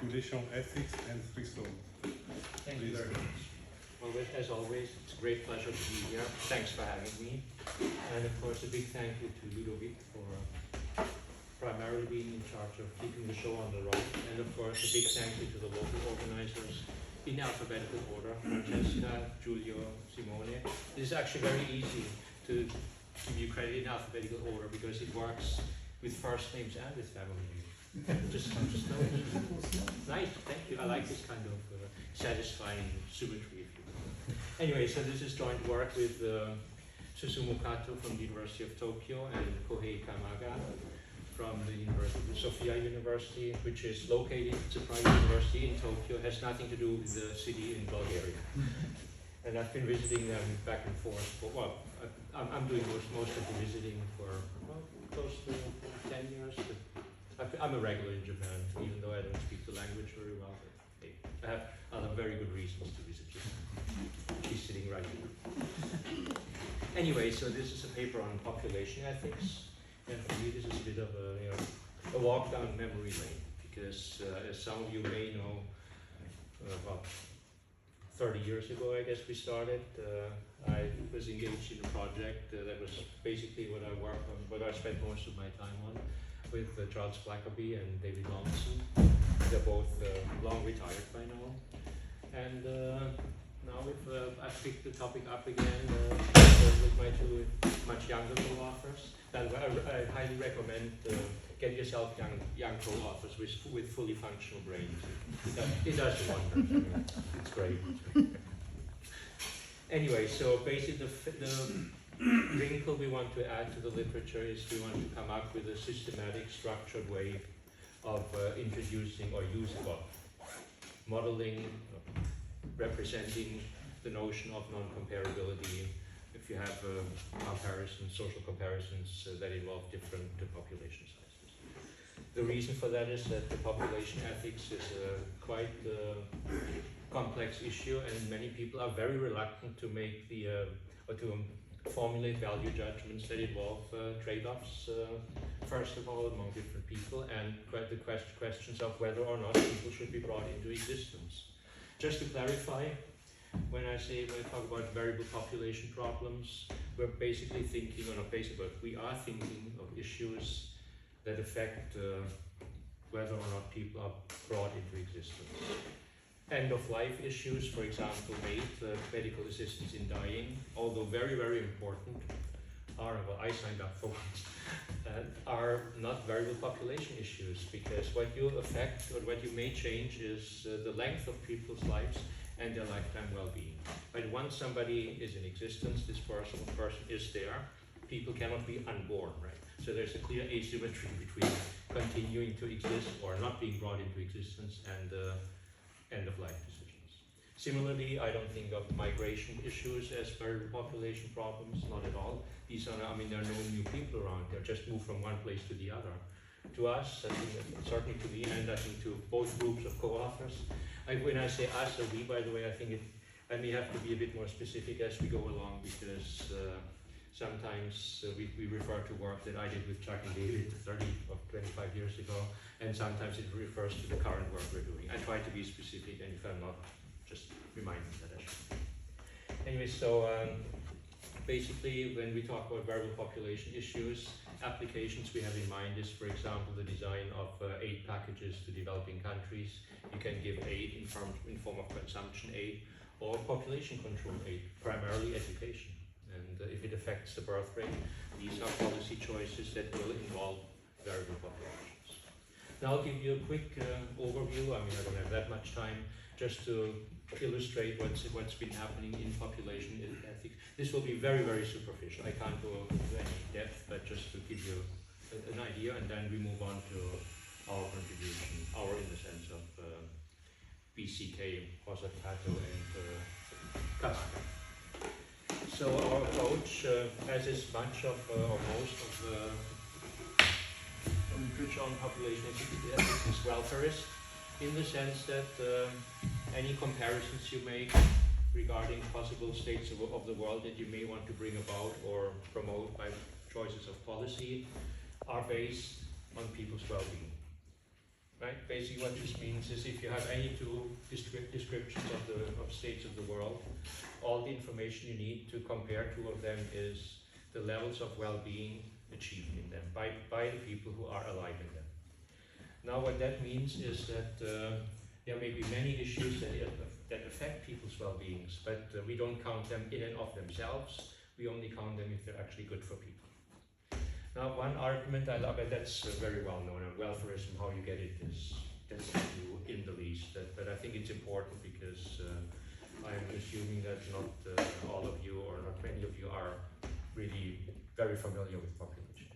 population ethics and freestone. Thank you very much. Well, as always, it's a great pleasure to be here. Thanks for having me. And of course, a big thank you to Ludovic for primarily being in charge of keeping the show on the road. And of course, a big thank you to the local organizers in alphabetical order, Francesca, Giulio, Simone. This is actually very easy to give you credit in alphabetical order because it works with first names and with family names. just know it. Nice, thank you. I like this kind of satisfying symmetry. Anyway, so this is joint work with Susumu Kato from the University of Tokyo and Kohei Kamaga from the Sophia University, which is located, it's a private university in Tokyo, has nothing to do with the city in Bulgaria. And I've been visiting them back and forth for, well, I'm doing most of the visiting for close to 10 years. I'm a regular in Japan, even though I don't speak the language very well. But hey, I have other very good reasons to visit Japan. She's sitting right here. Anyway, so this is a paper on population ethics. And for me, this is a bit of a walk down memory lane, because as some of you may know, about 30 years ago, I guess we started. I was engaged in a project that was basically what I worked on, what I spent most of my time on, with Charles Blackaby and David Lawson. They're both long retired by now. And now I've picked the topic up again with my two much younger co-authors. And I highly recommend get yourself young co-authors with fully functional brains. It does wonders. It's great. Anyway, so basically the wrinkle we want to add to the literature is we want to come up with a systematic, structured way of introducing or using modeling, representing the notion of non-comparability. If you have comparisons, social comparisons that involve different population sizes. The reason for that is that the population ethics is a quite complex issue, and many people are very reluctant to make or to formulate value judgments that involve trade-offs, first of all, among different people, and the questions of whether or not people should be brought into existence. Just to clarify, when I talk about variable population problems, we're basically thinking, or not basically, but we are thinking of issues that affect whether or not people are brought into existence. End-of-life issues, for example, medical assistance in dying, although very, very important, I signed up for ones, are not variable population issues, because what you affect or what you may change is the length of people's lives and their lifetime well-being. But once somebody is in existence, this person is there, people cannot be unborn, right? So there's a clear asymmetry between continuing to exist or not being brought into existence and end-of-life decisions. Similarly, I don't think of migration issues as variable population problems, not at all. These are, there are no new people around, they're just moved from one place to the other. To us, I think, certainly to me, and I think to both groups of co-authors, when I say us or we, by the way, I think I may have to be a bit more specific as we go along, because sometimes we refer to work that I did with Chuck and David 30 or 25 years ago, and sometimes it refers to the current work we're doing. I try to be specific, and if I'm not, just remind me that I should. Anyway, so basically, when we talk about variable population issues, applications we have in mind is, for example, the design of aid packages to developing countries. You can give aid in form of consumption aid or population control aid, primarily education. And if it affects the birth rate, these are policy choices that will involve variable populations. Now I'll give you a quick overview. I don't have that much time, just to illustrate what's been happening in population ethics. This will be very, very superficial. I can't go into any depth, but just to give you an idea, and then we move on to our contribution, in the sense of BCK, Boosert, Kato, and Kazaka. So our approach, as is much of, or most of the literature on population ethics, is welfarist, in the sense that any comparisons you make regarding possible states of the world that you may want to bring about or promote by choices of policy are based on people's well-being. right? Basically what this means is if you have any two descriptions of states of the world, all the information you need to compare two of them is the levels of well-being achieved in them by the people who are alive in them. Now what that means is that there may be many issues that affect people's well-beings, but we don't count them in and of themselves. We only count them if they're actually good for people. Now, one argument I love, and that's very well known, and welfarism, how you get it is, that's not new in the least, but I think it's important because I'm assuming that not all of you or not many of you are really very familiar with population.